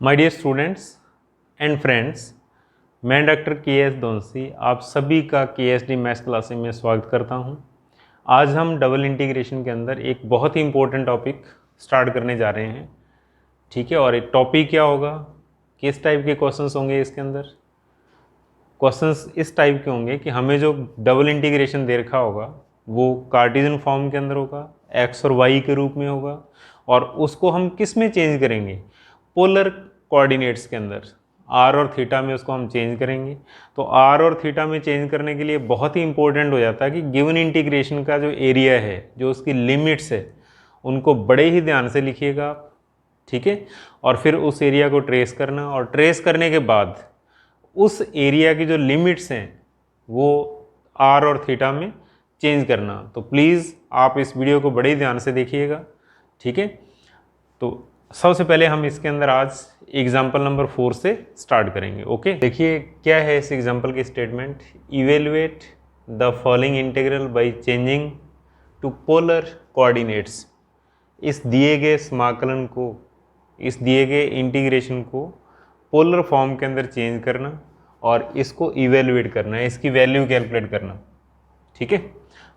My dear students and friends, मैं doctor K S. दोनसी आप सभी का के.एस.डी. मैथ्स क्लासेस में स्वागत करता हूं। आज हम डबल इंटीग्रेशन के अंदर एक बहुत ही इंपॉर्टेंट टॉपिक स्टार्ट करने जा रहे हैं। ठीक है, और एक टॉपिक क्या होगा, किस टाइप के क्वेश्चंस होंगे इसके अंदर। क्वेश्चंस इस टाइप के होंगे कि हमें जो डबल इंटीग्रेशन दे रखा होगा वो कार्टेशियन फॉर्म के अंदर होगा, एक्स और वाई के रूप में होगा, और उसको हम किस में चेंज करेंगे, पोलर कोऑर्डिनेट्स के अंदर आर और थीटा में उसको हम चेंज करेंगे। तो आर और थीटा में चेंज करने के लिए बहुत ही इंपॉर्टेंट हो जाता है कि गिवन इंटीग्रेशन का जो एरिया है, जो उसकी लिमिट्स है, उनको बड़े ही ध्यान से लिखिएगा आप। ठीक है, और फिर उस एरिया को ट्रेस करना, और ट्रेस करने के बाद उस एरिया की जो लिमिट्स हैं वो आर और थीटा में चेंज करना। तो प्लीज़ आप इस वीडियो को बड़े ही ध्यान से देखिएगा। ठीक है, तो सबसे पहले हम इसके अंदर आज एग्जाम्पल नंबर 4 से स्टार्ट करेंगे। ओके, देखिए क्या है इस एग्जाम्पल की statement. Evaluate the following integral by changing to polar coordinates. इस दिए गए समाकलन को, इस दिए गए इंटीग्रेशन को पोलर फॉर्म के अंदर चेंज करना और इसको इवेलुएट करना है, इसकी वैल्यू कैलकुलेट करना। ठीक है,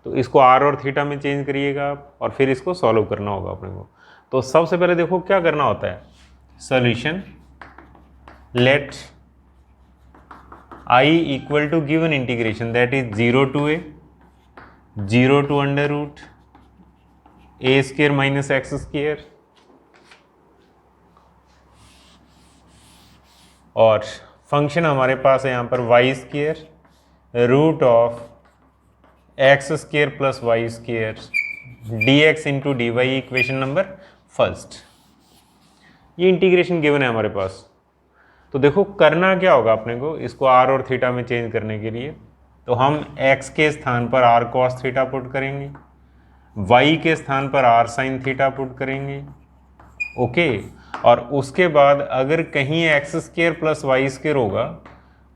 तो इसको आर और थीटा में चेंज करिएगा आप, और फिर इसको सॉल्व करना होगा अपने को। तो सबसे पहले देखो क्या करना होता है। Solution let I equal to given integration, that is 0 to a, 0 to under root a square minus x square, और फंक्शन हमारे पास है यहाँ पर y square root of x square plus y square d x into d y, equation number first. ये integration given है हमारे पास। तो देखो करना क्या होगा अपने को, इसको आर और थीटा में चेंज करने के लिए। तो हम x के स्थान पर आर कॉस थीटा पुट करेंगे, y के स्थान पर आर साइन थीटा पुट करेंगे। ओके, और उसके बाद अगर कहीं x square plus y square होगा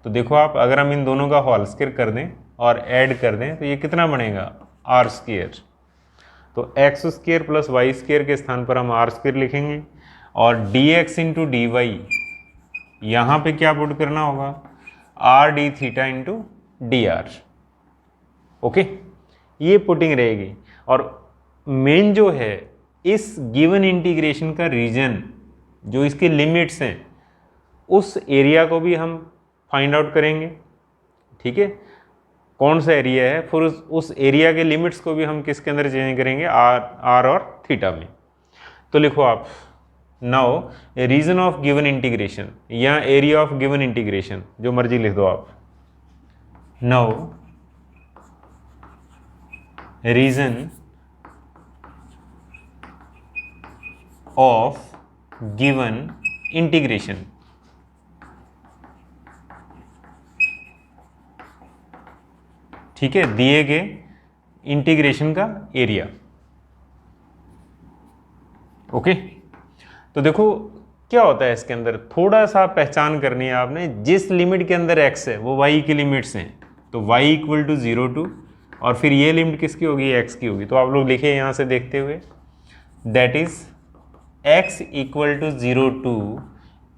तो देखो आप, अगर हम इन दोनों का होल स्क्वायर कर दें और ऐड कर दें तो ये कितना बनेगा, आर स्क्वायर। तो x square plus y square के स्थान पर हम आर स्क्वायर लिखेंगे, और d x into d y यहाँ पर क्या पुट करना होगा, r d theta into d r. Okay, ये पुटिंग रहेगी। और मेन जो है इस गिवन इंटीग्रेशन का रीजन, जो इसके लिमिट्स हैं, उस एरिया को भी हम फाइंड आउट करेंगे। ठीक है, कौन सा एरिया है, फिर उस एरिया के लिमिट्स को भी हम किसके अंदर चेंज करेंगे, आर और थीटा में। तो लिखो आप, now region of given integration या एरिया ऑफ गिवन इंटीग्रेशन, जो मर्जी लिख दो आप। Now region of given integration, ठीक है, दिए गए इंटीग्रेशन का एरिया। ओके, तो देखो क्या होता है इसके अंदर, थोड़ा सा पहचान करनी है आपने। जिस लिमिट के अंदर x है वो y की लिमिट्स हैं, तो y इक्वल टू 0 टू, और फिर ये लिमिट किसकी होगी, x की होगी। तो आप लोग लिखे यहाँ से देखते हुए, that is x equal to 0 to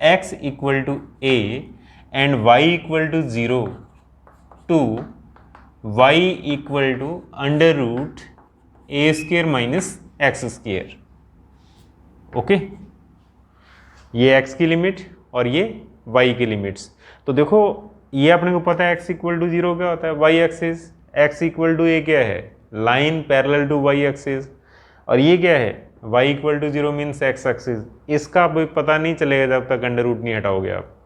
x equal to a and y equal to 0 to y equal to under root a square minus x square. Okay, ये x की लिमिट और ये y की लिमिट्स। तो देखो ये अपने को पता है x इक्वल टू 0 क्या होता है, y axis, x equal to a क्या है, line parallel to y axis, और ये क्या है, y equal to 0 means x axis. इसका अब पता नहीं चलेगा जब तक अंडर रूट नहीं हटाओगे आप।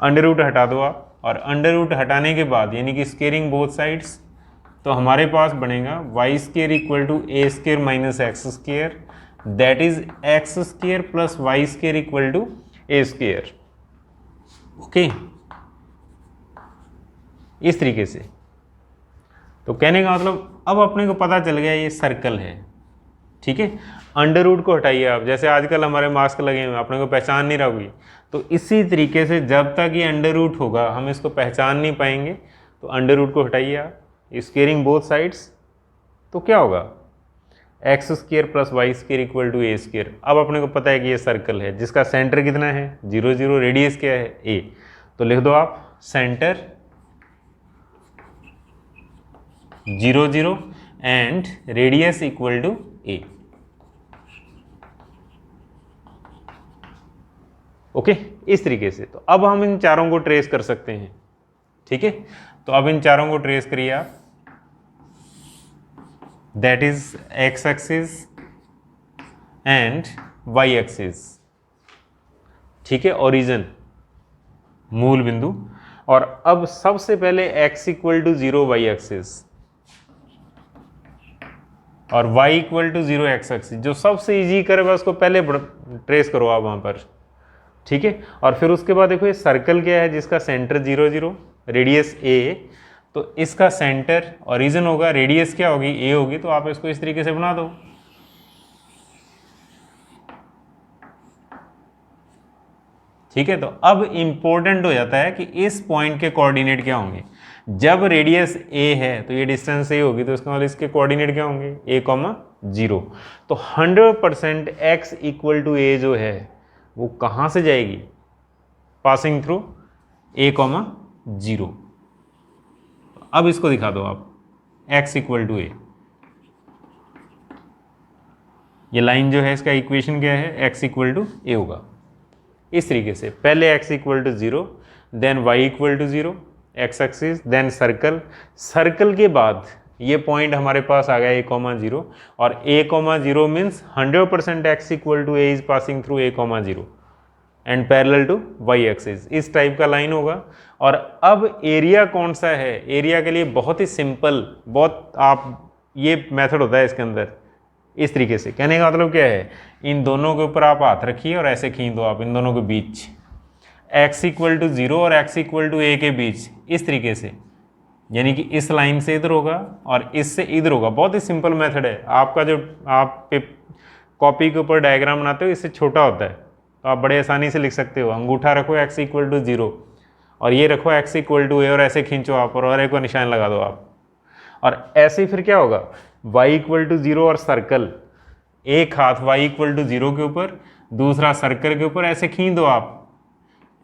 अंडर रूट हटा दो आप, और अंडर रूट हटाने के बाद यानी कि स्क्वेयरिंग बोथ साइड्स, तो हमारे पास बनेगा y square equal to a square minus x square, that is x square plus y square equal to a square. Okay, इस तरीके से। तो कहने का मतलब अब अपने को पता चल गया ये सर्कल है। ठीक है, अंडर रूट को हटाइए आप, जैसे आजकल हमारे मास्क लगे हुए अपने को पहचान नहीं रहोगी, तो इसी तरीके से जब तक ये अंडर रूट होगा हम इसको पहचान नहीं पाएंगे। तो अंडर रूट को हटाइए आप, स्क्वेयरिंग बोथ साइड्स, तो क्या होगा, x square plus y square equal to a square. अब अपने को पता है कि ये सर्कल है जिसका सेंटर कितना है 0 0, रेडियस क्या है a, तो लिख दो आप centre 0 0 and radius equal to a। Okay, इस तरीके से। तो अब हम इन चारों को ट्रेस कर सकते हैं, ठीक है। तो अब इन चारों को ट्रेस करिए आप, that is x axis and y axis, ठीक है, ओरिजिन मूल बिंदु। और अब सबसे पहले x equal to 0 y axis और y equal to 0 x axis, जो सबसे इजी करेगा उसको पहले ट्रेस करो आप वहां पर, ठीक है। और फिर उसके बाद देखो ये सर्कल क्या है जिसका सेंटर 0 0, रेडियस a, तो इसका सेंटर ओरिजिन होगा, रेडियस क्या होगी a होगी, तो आप इसको इस तरीके से बना दो, ठीक है। तो अब इंपॉर्टेंट हो जाता है कि इस पॉइंट के कोऑर्डिनेट क्या होंगे। जब रेडियस a है तो ये डिस्टेंस a होगी, तो इसका मतलब इसके कोऑर्डिनेट क्या होंगे a, 0। तो 100% x इक्वल टू a जो है वो कहाँ से जाएगी, पासिंग थ्रू a, 0। अब इसको दिखा दो आप, x इक्वल टू a, ये लाइन जो है इसका इक्वेशन क्या है, x इक्वल टू a होगा इस तरीके से। पहले x equal to 0, then y equal to 0 x axis, then circle, circle के बाद ये पॉइंट हमारे पास आ गया a, 0, और a, 0 means 100% x equal to a is passing through a, 0 and parallel to y axis, इस टाइप का लाइन होगा। और अब एरिया कौन सा है, एरिया के लिए बहुत ही सिंपल, बहुत आप ये मेथड होता है इसके अंदर, इस तरीके से। कहने का मतलब क्या है, इन दोनों के ऊपर आप हाथ रखिए और ऐसे खींच दो आप इन दोनों के बीच, x इक्वल टू 0 और x इक्वल टू a के बीच, इस तरीके से, यानी कि इस लाइन से इधर होगा और इससे इधर होगा। बहुत ही सिंपल मेथड है, आपका जो आप कॉपी के ऊपर डायग्राम बनाते हो इससे छोटा होता है, तो आप बड़े आसानी से लिख सकते हो। अंगूठा रखो x इक्वल टू 0 और ये रखो x इक्वल टू a और ऐसे खींचो आप और एक को निशान लगा दो आप, और ऐसे ही फिर क्या होगा, y इक्वल टू 0 और सर्कल, एक हाथ y इक्वल टू 0 के ऊपर, दूसरा सर्कल के ऊपर, ऐसे खींच दो आप,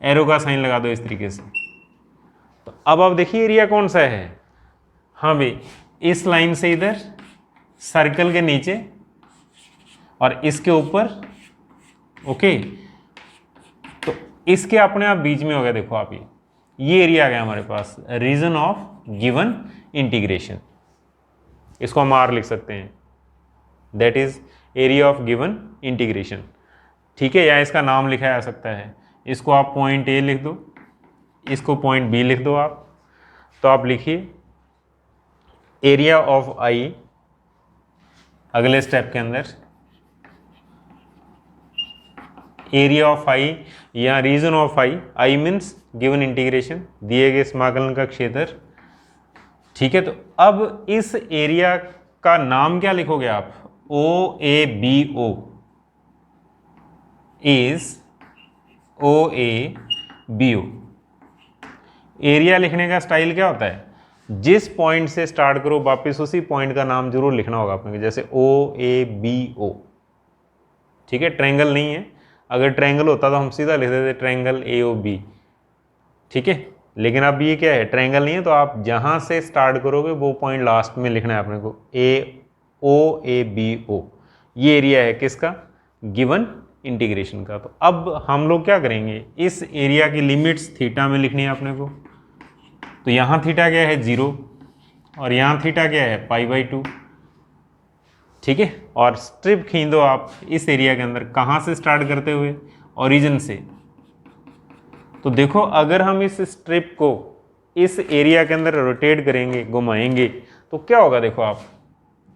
एरो का साइन लगा दो इस तरीके से। तो अब आप देखिए एरिया कौन सा है, हाँ भाई इस लाइन से इधर, सर्कल के नीचे और इसके ऊपर, ओके। तो इसके अपने आप बीच में हो गया, देखो आप ये एरिया आ गया हमारे पास, रीजन ऑफ गिवन इंटीग्रेशन, इसको हम R लिख सकते हैं, that is area of given integration, ठीक है। या इसका नाम लिखा जा सकता है, इसको आप पॉइंट A लिख दो, इसको पॉइंट B लिख दो आप। तो आप लिखिए एरिया ऑफ I, अगले स्टेप के अंदर एरिया ऑफ I या region of I means given integration, दिए गए समाकलन का क्षेत्र, ठीक है। तो अब इस एरिया का नाम क्या लिखोगे आप, OABO इज OABO। एरिया लिखने का स्टाइल क्या होता है, जिस पॉइंट से स्टार्ट करो वापस उसी पॉइंट का नाम जरूर लिखना होगा अपने, जैसे OABO, ठीक है। ट्रायंगल नहीं है, अगर ट्रायंगल होता तो हम सीधा लिख देते ट्रायंगल AOB, ठीक है। लेकिन अब ये क्या है, ट्रायंगल नहीं है, तो आप जहां से स्टार्ट करोगे वो पॉइंट लास्ट में लिखना है अपने को, OABO। ये एरिया है किसका, गिवन इंटीग्रेशन का। तो अब हम लोग क्या करेंगे, इस एरिया की लिमिट्स थीटा में लिखनी है अपने को। तो यहाँ थीटा क्या है 0 और यहाँ थीटा क्या है π/2, ठीक है। और स्ट्रिप खींच दो आप इस एरिया के अंदर, कहाँ से स्टार्ट करते हुए, ओरिजिन से। तो देखो अगर हम इस स्ट्रिप को इस एरिया के अंदर रोटेट करेंगे, घुमाएंगे, तो क्या होगा, देखो आप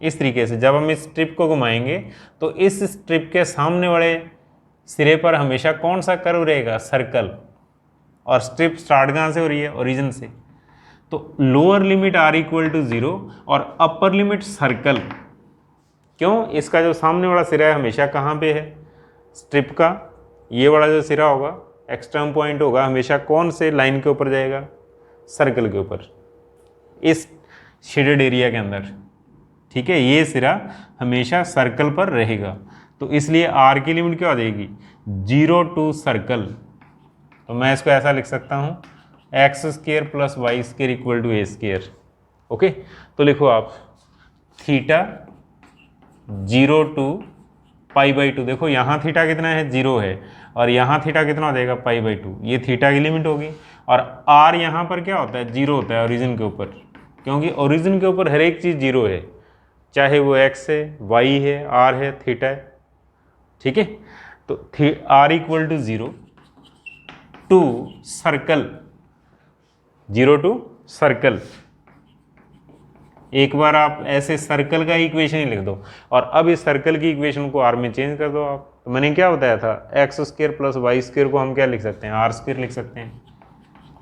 इस तरीके से। जब हम इस स्ट्रिप को घुमाएंगे तो इस स्ट्रिप के सामने वाले सिरे पर हमेशा कौन सा कर्व रहेगा, सर्कल। और स्ट्रिप स्टार्ट कहाँ से हो रही है, ओरिजिन से। तो lower limit r equal to 0 और अपर लिमिट सर्कल, क्यों, इसका जो सामने वाला सिरा है हमेशा कहाँ पे है, स्ट्रिप का ये वाला जो सिरा होगा, एक्सट्रीम पॉइंट होगा, हमेशा कौन से लाइन के ऊपर जाएगा, सर्कल के ऊपर, इस शेडेड एरिया के अंदर, ठीक है, ये सिरा हमेशा सर्कल पर रहेगा, तो इसलिए आर की लिमिट क्या हो जाएगी, 0 टू सर्कल। तो मैं इसको ऐसा लिख सकता हूँ x square plus y square equal to a square. Okay, तो लिखो आप थीटा 0 टू पाई बाई 2। देखो यहाँ थीटा कितना है, 0 है, और यहाँ थीटा कितना हो जाएगा, पाई बाई 2। ये थीटा की लिमिट होगी। और आर यहाँ पर क्या होता है, 0 होता है ओरिजिन के ऊपर, क्योंकि ओरिजिन के ऊपर हर एक चीज़ 0 है, चाहे वो एक्स है, वाई है, आर है, थीटा है। ठीक है, तो r equal to 0 to circle, 0 to circle. एक बार आप ऐसे सर्कल का इक्वेशन ही लिख दो, और अब इस सर्कल की इक्वेशन को आर में चेंज कर दो आप। तो मैंने क्या बताया था, x square plus y square को हम क्या लिख सकते हैं, आर स्क्र लिख सकते हैं।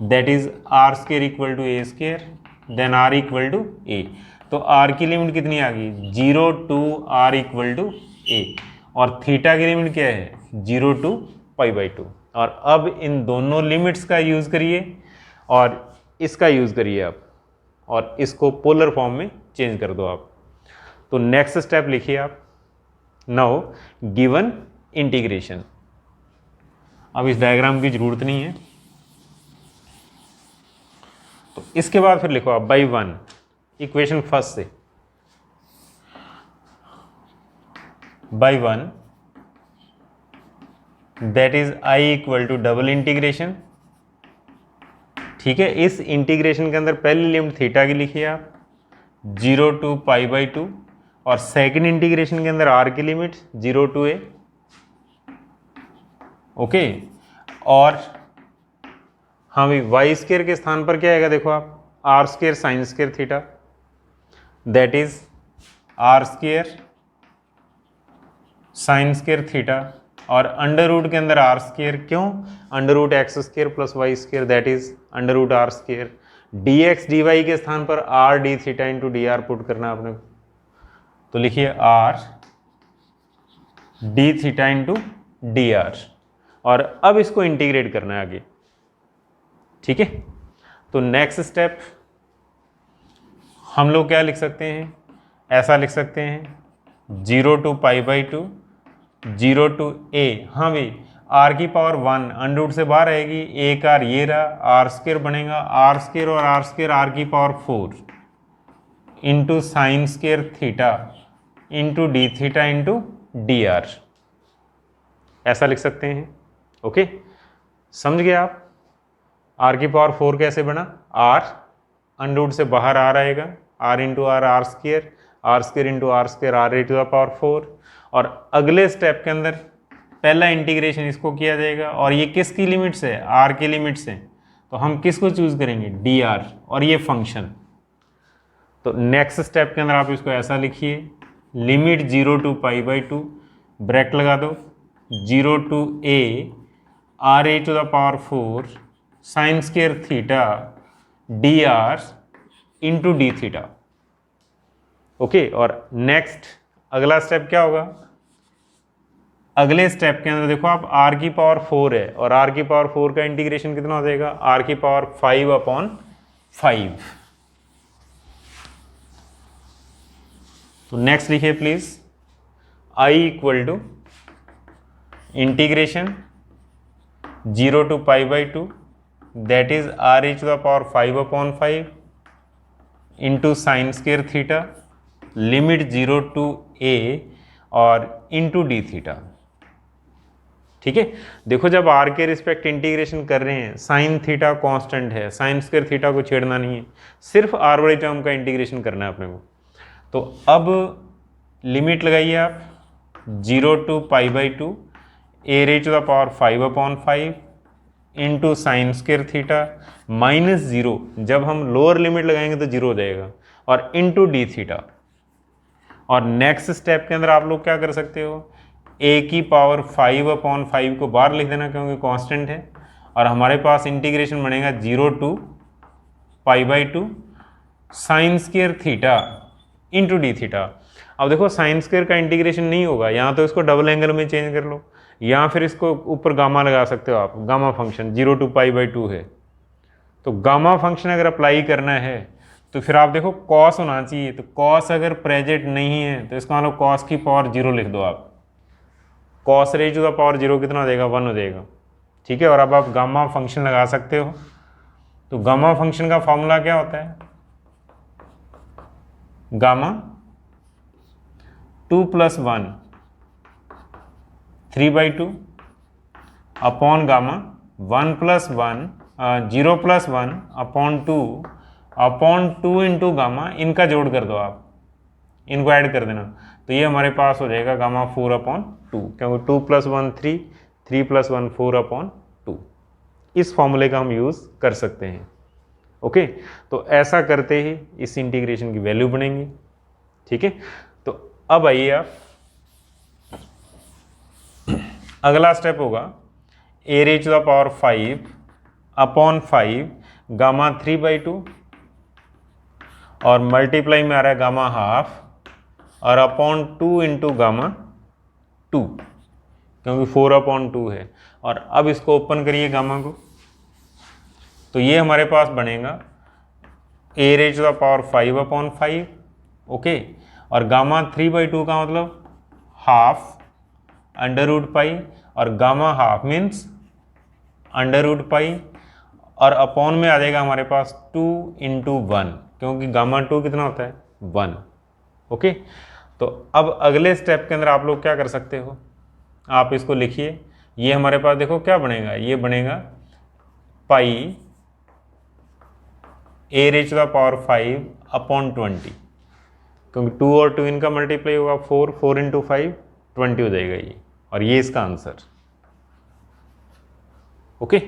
That is r square equal to a square, then r equal to a. तो आर की लिमिट कितनी आ गई, 0 to r equal to a, और थीटा की लिमिट क्या है, 0 टू पाई बाई 2। और अब इन दोनों लिमिट्स का यूज़ करिए और इसका यूज़ करिए आप, और इसको पोलर फॉर्म में चेंज कर दो आप। तो नेक्स्ट स्टेप लिखिए आप, नाउ गिवन इंटीग्रेशन। अब इस डायग्राम की जरूरत नहीं है, तो इसके बाद फिर लिखो आप बाई 1 इक्वेशन फर्स्ट से, by 1 that is I equal to double integration. ठीक है, इस इंटीग्रेशन के अंदर पहली लिमिट थीटा की लिखिए आप, 0 टू पाई बाई 2, और सेकंड इंटीग्रेशन के अंदर आर की लिमिट 0 टू ए। ओके, और हाँ भाई वाई स्क्र के स्थान पर क्या आएगा, देखो आप r square sine square theta, that is r square sine square theta, और अंडर रूट के अंदर आर स्क्र, क्यों, under root x square plus y square, that is under root r square. D x d y के स्थान पर r d theta into d r put करना आपने, तो लिखिए r d theta into d r, और अब इसको इंटीग्रेट करना है आगे। ठीक है, तो नेक्स्ट स्टेप हम लोग क्या लिख सकते हैं, ऐसा लिख सकते हैं 0 टू पाई बाई 2, 0 टू ए। हाँ भाई, आर की पावर 1 अंडर रूट से बाहर आएगी, एक आर ये रहा, आर स्क्र बनेगा, आर स्क्र और आर स्क्र आर की power 4 into sine square theta into d theta into d are, ऐसा लिख सकते हैं। ओके, समझ गए आप। आर की पावर 4 कैसे बना, आर अंडर रूट से बाहर आर आएगा, r into r, r square into r square, r a to the power 4। और अगले स्टेप के अंदर पहला इंटीग्रेशन इसको किया जाएगा, और ये किसकी लिमिट से, आर की लिमिट से, तो हम किसको चूज करेंगे, डी आर, और ये फंक्शन। तो नेक्स्ट स्टेप के अंदर आप इसको ऐसा लिखिए, limit 0 to pi by 2, bracket लगा दो, 0 to a r a to the power 4 sine square theta d r into d theta. Okay, और नेक्स्ट अगला स्टेप क्या होगा, अगले स्टेप के अंदर देखो आप आर की पावर 4 है, और आर की पावर 4 का इंटीग्रेशन कितना हो जाएगा, आर की पावर 5/5। तो नेक्स्ट लिखिए please, I equal to integration 0 to pi by 2, that is r a to the power 5/5 into sine square theta, limit 0 to a और इंटू डी थीटा। ठीक है, देखो जब आर के रिस्पेक्ट इंटीग्रेशन कर रहे हैं, साइन थीटा कांस्टेंट है, साइन स्क्र थीटा को छेड़ना नहीं है, सिर्फ आर वाली टर्म का इंटीग्रेशन करना है अपने को। तो अब लिमिट लगाइए आप 0 to pi by 2 a raise to the power 5/5 into sine square theta -0, जब हम लोअर लिमिट लगाएंगे तो 0 हो जाएगा, और इंटू डी थीटा। और नेक्स्ट स्टेप के अंदर आप लोग क्या कर सकते हो, ए की पावर 5/5 को बाहर लिख देना क्योंकि कांस्टेंट है, और हमारे पास इंटीग्रेशन बनेगा 0 to pi by 2 sine square theta into d theta. अब देखो साइन स्क्र का इंटीग्रेशन नहीं होगा, यहाँ तो इसको डबल एंगल में चेंज कर लो, या फिर इसको ऊपर गामा लगा सकते हो आप, gamma function 0 to pi by 2 है, तो गामा फंक्शन अगर अप्लाई करना है तो फिर आप देखो कॉस होना चाहिए, तो कॉस अगर प्रेजेंट नहीं है तो इसका मतलब कॉस की पावर 0 लिख दो आप। Cos raise to the power 0 कितना हो जाएगा, 1 हो जाएगा। ठीक है, और अब आप गामा फंक्शन लगा सकते हो। तो गामा फंक्शन का फॉर्मूला क्या होता है, gamma 2 + 1 3/2 upon gamma 1 + 1 0 + 1 upon 2 into gamma, इनका जोड़ कर दो आप, इनको ऐड कर देना, तो ये हमारे पास हो जाएगा गामा 4/2, क्योंकि 2 + 1 3, 3 + 1 4/2। इस फॉर्मूले का हम यूज़ कर सकते हैं। ओके, तो ऐसा करते ही इस इंटीग्रेशन की वैल्यू बनेंगी। ठीक है, तो अब आइए आप, अगला स्टेप होगा a⁵ 5/5 गामा 3/2 और मल्टीप्लाई में आ रहा है गामा हाफ और अपॉन 2 इंटू गामा 2, क्योंकि 4/2 है। और अब इसको ओपन करिए गामा को, तो ये हमारे पास बनेगा a⁵ 5/5। ओके, और गामा 3/2 का मतलब हाफ √π, और गामा हाफ मीन्स √π, और अपॉन में आ जाएगा हमारे पास 2 इंटू 1, क्योंकि गामा 2 कितना होता है, 1। ओके, तो अब अगले स्टेप के अंदर आप लोग क्या कर सकते हो, आप इसको लिखिए। ये हमारे पास देखो क्या बनेगा, ये बनेगा पाई a⁵5/20, क्योंकि 2 और 2 इनका मल्टीप्लाई होगा 4 इंटू 5 20 हो जाएगा ये, और ये इसका आंसर। ओके,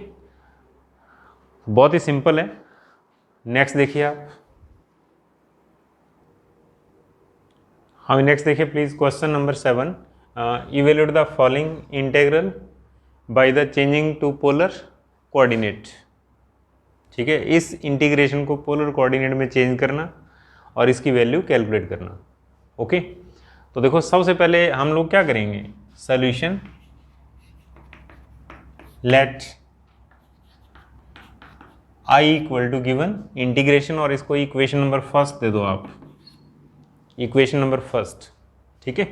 बहुत ही सिंपल है। नेक्स्ट देखिए आप, हाँ नेक्स्ट देखिए please, question number 7, evaluate the following integral by the changing to polar coordinate. ठीक है, इस इंटीग्रेशन को पोलर कोऑर्डिनेट में चेंज करना और इसकी वैल्यू कैलकुलेट करना। ओके, तो देखो सबसे पहले हम लोग क्या करेंगे, solution let i = given integration, और इसको इक्वेशन नंबर फर्स्ट दे दो आप, इक्वेशन नंबर फर्स्ट। ठीक है,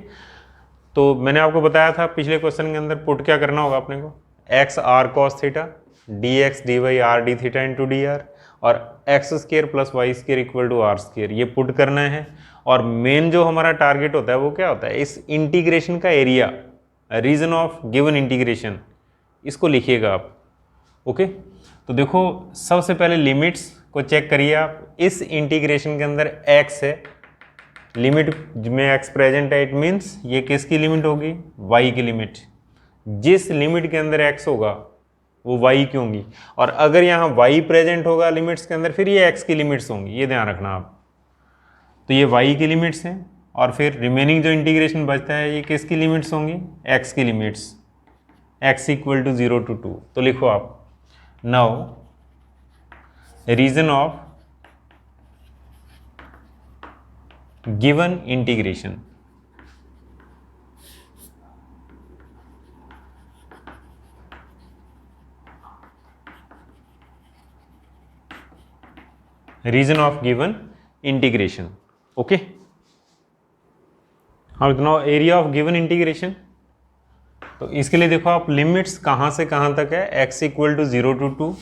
तो मैंने आपको बताया था पिछले क्वेश्चन के अंदर पुट क्या करना होगा अपने को, x r cos theta dx dy r d theta into d r, और x² + y² = r², ये पुट करना है। और मेन जो हमारा टारगेट होता है वो क्या होता है, इस इंटीग्रेशन का area, region of given integration, इसको लिखिएगा आप। ओके, तो देखो सबसे पहले लिमिट्स को चेक करिए आप। इस इंटीग्रेशन के अंदर x है, लिमिट में x प्रेजेंट है, इट मीन्स ये किसकी लिमिट होगी, y की लिमिट। जिस लिमिट के अंदर x होगा वो y की होंगी, और अगर यहाँ y प्रेजेंट होगा लिमिट्स के अंदर, फिर ये x की लिमिट्स होंगी, ये ध्यान रखना आप। तो ये y की लिमिट्स हैं, और फिर रिमेनिंग जो इंटीग्रेशन बचता है ये किसकी लिमिट्स होंगी, x की लिमिट्स, x = 0 to 2। तो लिखो आप, now region of given integration, region of given integration. Okay, हाँ, now area of given integration. तो इसके लिए देखो आप लिमिट्स कहां से कहां तक है, x = 0 to 2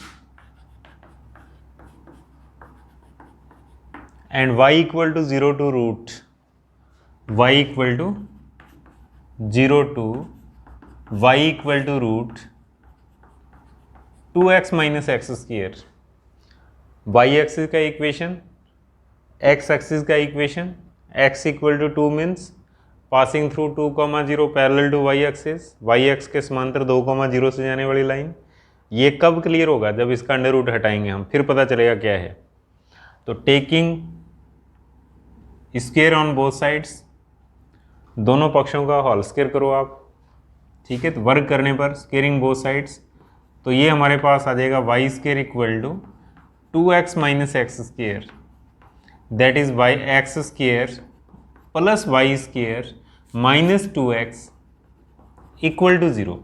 and y = 0 to √, y = 0 to y = √2x - x², y axis का इक्वेशन, x एक्सिस का equation, x = 2 means passing through 2, 0 parallel to y axis, y x के समांतर 2, 0 से जाने वाली लाइन। ये कब क्लियर होगा, जब इसका अंडर रूट हटाएंगे हम, फिर पता चलेगा क्या है। तो taking square on both sides, दोनों पक्षों का होल स्क्वायर करो आप। ठीक है, तो वर्क करने पर स्क्वेयरिंग बोथ साइड्स, तो ये हमारे पास आ जाएगा y² = 2x - x², that is x² + y² - 2x = 0।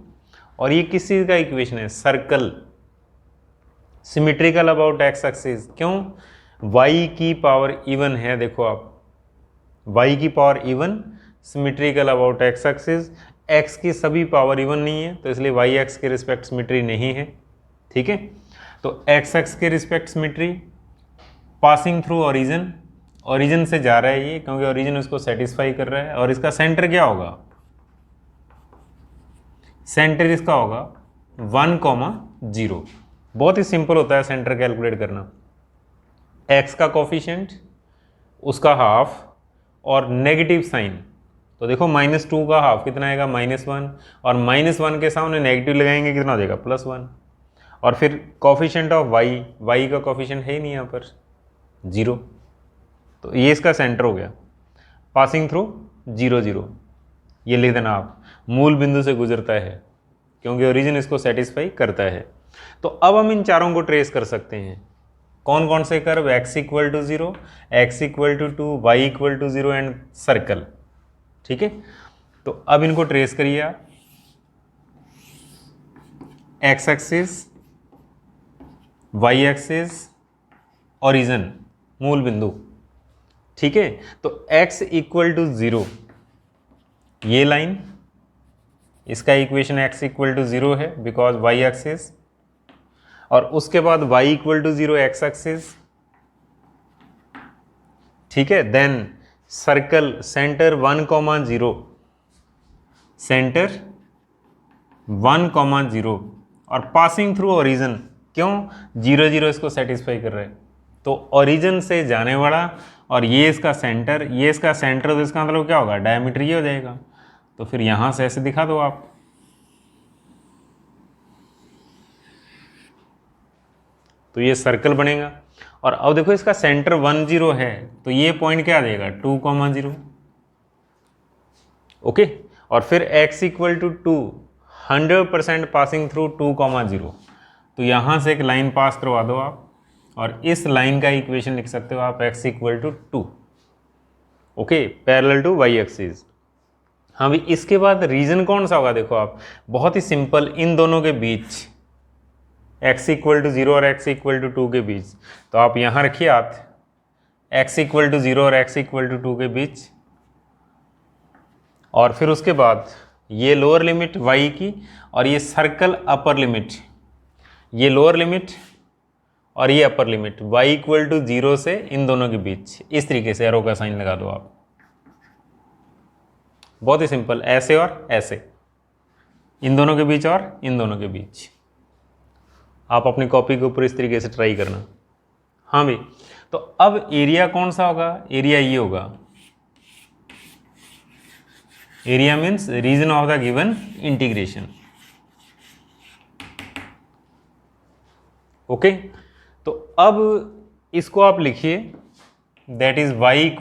और ये किस चीज़ का इक्वेशन है, circle, symmetrical about x axis. क्यों, y की पावर इवन है, देखो आप y की power even symmetrical about x axis, x की सभी पावर इवन नहीं है तो इसलिए y x के रिस्पेक्ट सिमेट्री नहीं है, ठीक है। तो x x के respect symmetry, passing through origin, origin से जा रहा है ये क्योंकि ओरिजिन उसको सेटिस्फाई कर रहा है, और इसका सेंटर क्या होगा, सेंटर इसका होगा 1,0। बहुत ही सिंपल होता है सेंटर कैलकुलेट करना, x का कोफिशिएंट, उसका हाफ और नेगेटिव साइन, तो देखो -2 का हाफ कितना आएगा -1, और -1 के सामने नेगेटिव लगाएंगे कितना हो जाएगा +1, और फिर कोफिशिएंट ऑफ y का कोफिशिएंट है ही नहीं यहाँ पर 0, तो ये इसका सेंटर हो गया, पासिंग थ्रू 0 0, ये लिख देना आप, मूल बिंदु से गुजरता है क्योंकि ओरिजिन इसको सेटिस्फाई करता है। तो अब हम इन चारों को ट्रेस कर सकते हैं, कौन कौन से curve, x = 0, x = 2, y = 0 and circle, ठीक है। तो अब इनको ट्रेस करिए आप, x axis, y axis, origin मूल बिंदु, ठीक है। तो x = 0, ये लाइन, इसका इक्वेशन x = 0 है बिकॉज y एक्सिस, और उसके बाद y = 0 x एक्सिस, ठीक है। देन सर्कल सेंटर 1,0, सेंटर 1,0 और पासिंग थ्रू ओरिजिन, क्यों 0 0 इसको सेटिस्फाई कर रहे हैं, तो ओरिजिन से जाने वाला, और ये इसका सेंटर, ये इसका सेंटर, तो इसका मतलब क्या होगा, डायमीटर ये हो जाएगा, तो फिर यहां से ऐसे दिखा दो आप, तो ये सर्कल बनेगा। और अब देखो इसका सेंटर 1 0 है तो ये पॉइंट क्या आ जाएगा 2,0, ओके। और फिर x = 2, 100% पासिंग थ्रू 2,0, तो यहाँ से एक लाइन पास करवा दो आप, और इस लाइन का इक्वेशन लिख सकते हो आप, x = 2, okay, parallel to y axis. हाँ भी, इसके बाद रीजन कौन सा होगा, देखो आप, बहुत ही सिंपल, इन दोनों के बीच, x = 0 और x = 2 के बीच, तो आप यहाँ रखिए हाथ, x = 0 और x = 2 के बीच, और फिर उसके बाद ये लोअर लिमिट y की, और ये सर्कल अपर लिमिट, ये लोअर लिमिट और ये अपर लिमिट, y = 0 से इन दोनों के बीच, इस तरीके से एरो का साइन लगा दो आप, बहुत ही सिंपल, ऐसे और ऐसे, इन दोनों के बीच और इन दोनों के बीच। आप अपनी कॉपी के ऊपर इस तरीके से ट्राई करना। हाँ भाई, तो अब एरिया कौन सा होगा, एरिया ये होगा, area means region of the given integration, okay. तो अब इसको आप लिखिए, that is y =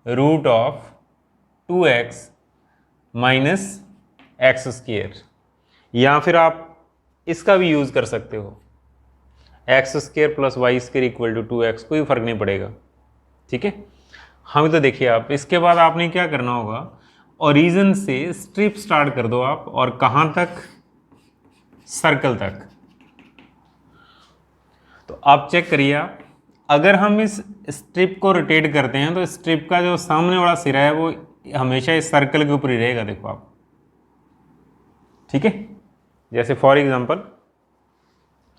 √2x - x², या फिर आप इसका भी यूज कर सकते हो, x² + y² = 2x, कोई फर्क नहीं पड़ेगा, ठीक है। हम तो देखिए आप, इसके बाद आपने क्या करना होगा, ओरिजिन से स्ट्रिप स्टार्ट कर दो आप, और कहां तक, सर्कल तक। तो आप चेक करिए आप, अगर हम इस स्ट्रिप को रोटेट करते हैं तो स्ट्रिप का जो सामने वाला सिरा है वो हमेशा इस सर्कल के ऊपर ही रहेगा, देखो आप, ठीक है। जैसे फॉर एग्जांपल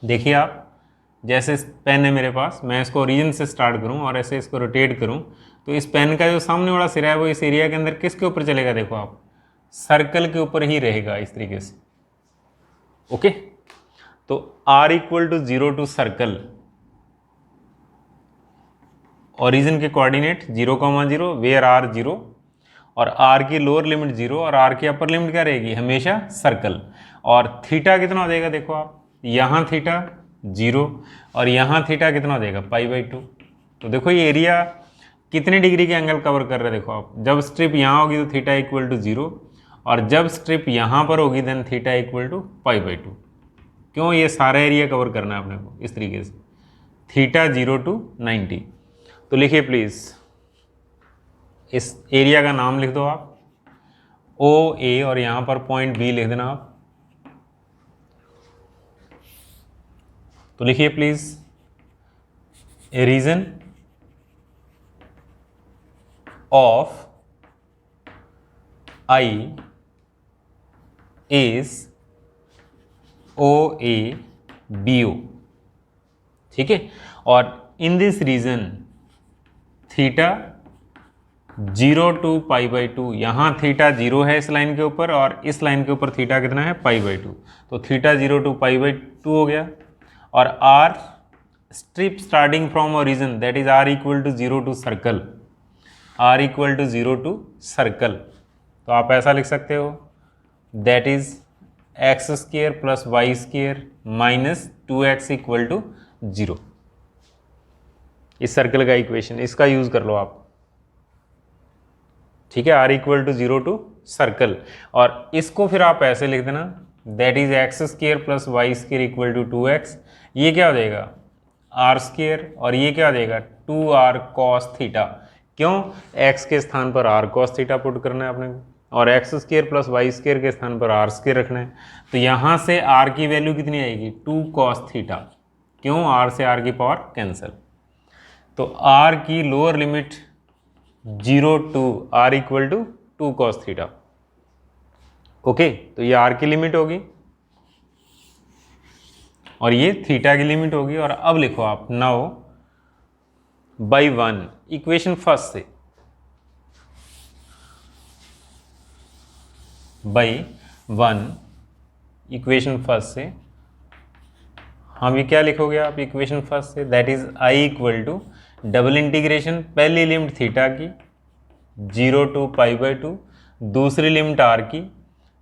देखिए आप, जैसे पेन है मेरे पास, मैं इसको ओरिजिन से स्टार्ट करूं और ऐसे इसको रोटेट करूं, तो इस पेन का जो सामने वाला सिरा है वो इस एरिया के अंदर किसके ऊपर चलेगा, देखो आप, सर्कल के ऊपर ही रहेगा, इस तरीके से, ओके। तो r = 0 टू सर्कल, ओरिजिन के कोऑर्डिनेट 0,0, वेयर r 0, और r की लोअर लिमिट 0 और r की अपर लिमिट क्या रहेगी, हमेशा सर्कल, और थीटा कितना हो जाएगा, देखो आप, यहाँ थीटा 0 और यहाँ थीटा कितना हो जाएगा π/2। तो देखो ये एरिया कितने डिग्री के एंगल कवर कर रहे हैं, देखो आप, जब स्ट्रिप यहाँ होगी तो थीटा = 0, और जब स्ट्रिप यहाँ पर होगी देन थीटा = π/2। क्यों, ये सारा एरिया कवर करना है अपने को इस तरीके से, थीटा 0 to 90। तो लिखिए प्लीज, इस एरिया का नाम लिख दो आप, OA, और यहाँ पर पॉइंट B लिख देना आप। तो लिखिए please, region of I is OABO, ठीक है। और in this region theta 0 to π/2, यहाँ थीटा 0 है इस लाइन के ऊपर और इस लाइन के ऊपर थीटा कितना है π/2, तो थीटा 0 to π/2 हो गया। और r strip starting from origin that is r equal to 0 to circle, r equal to 0 to circle, तो आप ऐसा लिख सकते हो that is x² plus y² minus 2x equal to 0। इस सर्कल का इक्वेशन इसका यूज कर लो आप, ठीक है, r equal to 0 to circle. और इसको फिर आप ऐसे लिख देना that is x² plus y² equal to 2x, ये क्या हो जाएगा r² और ये क्या हो जाएगा 2r cos थीटा। क्यों, x के स्थान पर r cos थीटा पुट करना है आपने को और x² प्लस y² के स्थान पर r² रखना है, तो यहाँ से r की वैल्यू कितनी आएगी 2 cos थीटा। क्यों, r से r की पावर कैंसिल, तो r की lower limit 0 to r equal to 2 cos theta. Okay, तो ये r की लिमिट होगी और ये थीटा की लिमिट होगी। और अब लिखो आप नाउ बाई 1 इक्वेशन फर्स्ट से, बाई 1 इक्वेशन फर्स्ट से हम ये क्या लिखोगे आप इक्वेशन फर्स्ट से that is i equal to double integration पहली लिमिट थीटा की 0 टू π/2, दूसरी लिमिट r की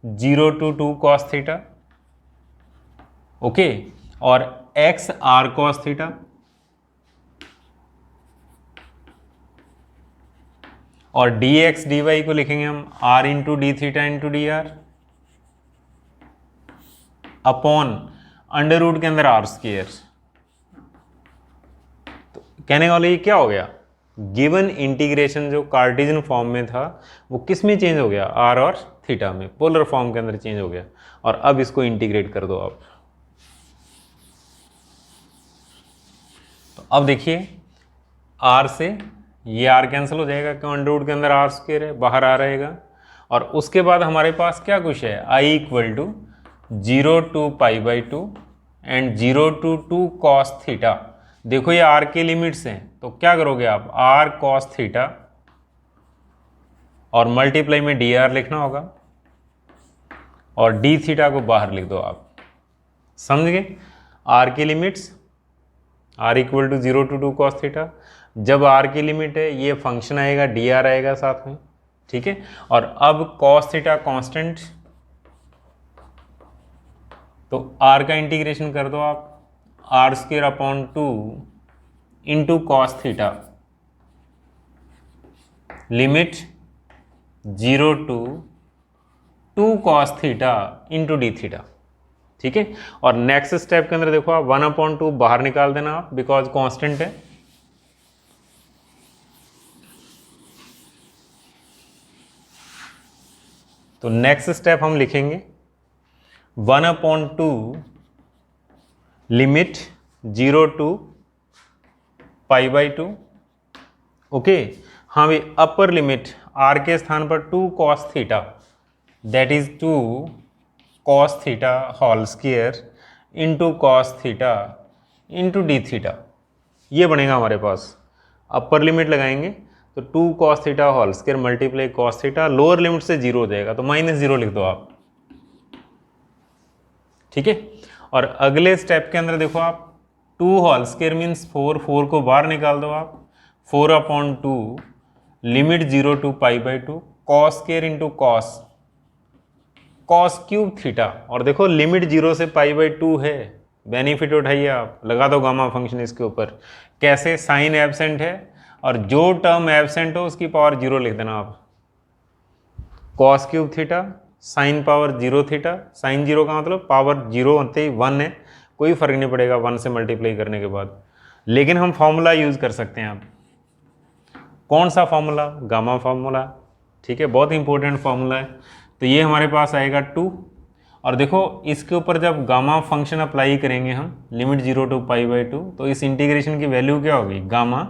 0 टू 2 cos थीटा, ओके, और x r cos थीटा और dx dy को लिखेंगे हम r into d theta into d r upon under root के अंदर r²। तो कहने वाले ये क्या हो गया, गिवन इंटीग्रेशन जो कार्टेशियन फॉर्म में था वो किस में चेंज हो गया, r और थीटा में, पोलर फॉर्म के अंदर चेंज हो गया। और अब इसको इंटीग्रेट कर दो आप, तो अब देखिए r से ये r कैंसिल हो जाएगा क्यों, अंडर रूट के अंदर r² है, बाहर आ रहेगा। और उसके बाद हमारे पास क्या कुछ है i equal to 0 to π/2 and 0 to 2 cos theta. देखो ये r के लिमिट्स हैं, तो क्या करोगे आप r cos थीटा और मल्टीप्लाई में dr लिखना होगा और d थीटा को बाहर लिख दो आप, समझ गए। r की limits r equal to 0 to 2 cos theta, जब r की लिमिट है ये फंक्शन आएगा dr आएगा साथ में, ठीक है। और अब cos थीटा कांस्टेंट, तो r का इंटीग्रेशन कर दो आप r² upon 2 into cos theta limit 0 to 2 cos theta into d theta, ठीक है। और नेक्स्ट स्टेप के अंदर देखो आप 1/2 बाहर निकाल देना आप बिकॉज कांस्टेंट है, तो नेक्स्ट स्टेप हम लिखेंगे 1/2 लिमिट 0 टू π/2, ओके। हाँ भी अपर लिमिट r के स्थान पर 2 cos theta that is 2 cos theta whole square into cos theta into d theta, ये बनेगा हमारे पास। अपर लिमिट लगाएंगे तो 2 cos theta whole square multiply cos theta, lower limit से 0 हो जाएगा तो -0 लिख दो आप, ठीक है। और अगले स्टेप के अंदर देखो आप 2 होल स्क्वायर मीन्स 4 को बाहर निकाल दो आप, 4/2 limit 0 to π/2 cos square into cos cube theta. और देखो लिमिट 0 से π/2 है, बेनिफिट उठाइए आप, लगा दो गामा फंक्शन इसके ऊपर। कैसे, साइन एब्सेंट है और जो टर्म एब्सेंट हो उसकी पावर 0 लिख देना आप, cos cube theta sine power 0 theta, sine 0 का मतलब पावर 0 होते ही 1 है, कोई फर्क नहीं पड़ेगा 1 से मल्टीप्लाई करने के बाद। लेकिन हम फॉर्मूला यूज़ कर सकते हैं आप, कौन सा फॉर्मूला, गामा फार्मूला, ठीक है, बहुत इंपॉर्टेंट फार्मूला है। तो ये हमारे पास आएगा 2 और देखो इसके ऊपर जब गामा फंक्शन अप्लाई करेंगे हम लिमिट 0 to π/2, तो इस इंटीग्रेशन की वैल्यू क्या होगी, गामा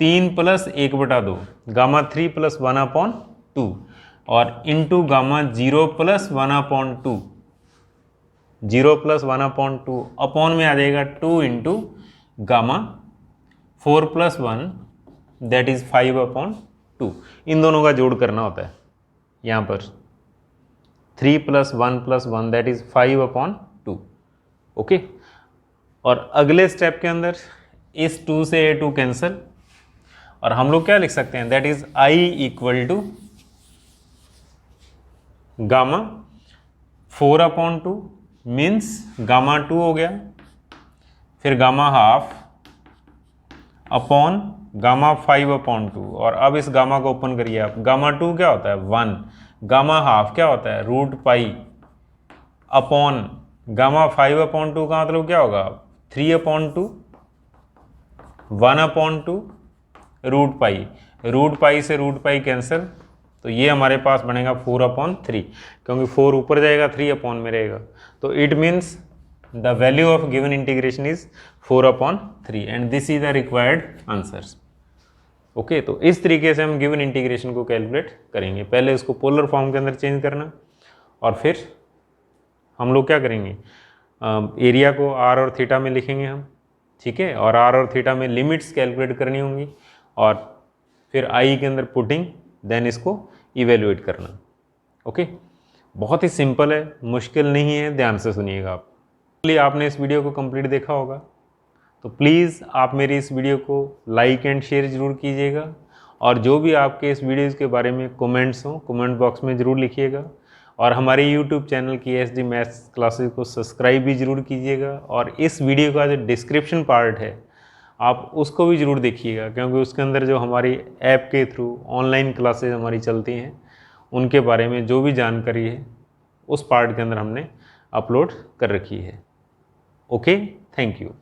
3 + 1/2, गामा 3 + 1/2 और इंटू गामा 0 + 1/2, 0 + 1/2 अपॉन में आ जाएगा 2 × गामा 4 + 1 दैट इज 5/2। इन दोनों का जोड़ करना होता है यहाँ पर, 3 + 1 + 1 दैट इज 5/2। ओके, और अगले स्टेप के अंदर इस 2 से ये 2 कैंसिल, और हम लोग क्या लिख सकते हैं, that is I = gamma 4/2 means gamma 2 हो गया, फिर गामा हाफ अपॉन गामा 5/2, और अब इस गामा को ओपन करिए आप, गामा 2 क्या होता है 1, गामा हाफ क्या होता है √π अपॉन गामा 5/2 का मतलब क्या होगा 3/2, 1/2 √π, √π से √π कैंसिल, तो ये हमारे पास बनेगा 4/3, क्योंकि 4 ऊपर जाएगा 3 अपॉन में रहेगा, तो it means the value of given integration is 4/3 and this is the required answers. Okay, तो इस तरीके से हम गिवन इंटीग्रेशन को कैलकुलेट करेंगे। पहले इसको पोलर फॉर्म के अंदर चेंज करना, और फिर हम लोग क्या करेंगे, एरिया को r और थीटा में लिखेंगे हम, ठीक है, और r और थीटा में लिमिट्स कैलकुलेट करनी होंगी, और फिर i के अंदर पुटिंग, देन इसको इवेल्युएट करना। ओके, बहुत ही सिंपल है, मुश्किल नहीं है, ध्यान से सुनिएगा आप। चलिए, आपने इस वीडियो को कंप्लीट देखा होगा, तो प्लीज़ आप मेरी इस वीडियो को लाइक एंड शेयर ज़रूर कीजिएगा, और जो भी आपके इस वीडियोज़ के बारे में कमेंट्स हों कमेंट बॉक्स में ज़रूर लिखिएगा, और हमारे YouTube channel KSD maths classes को सब्सक्राइब भी ज़रूर कीजिएगा, और इस वीडियो का जो डिस्क्रिप्शन पार्ट है आप उसको भी ज़रूर देखिएगा, क्योंकि उसके अंदर जो हमारी ऐप के थ्रू ऑनलाइन क्लासेज हमारी चलती हैं उनके बारे में जो भी जानकारी है उस पार्ट के अंदर हमने अपलोड कर रखी है। Okay, thank you.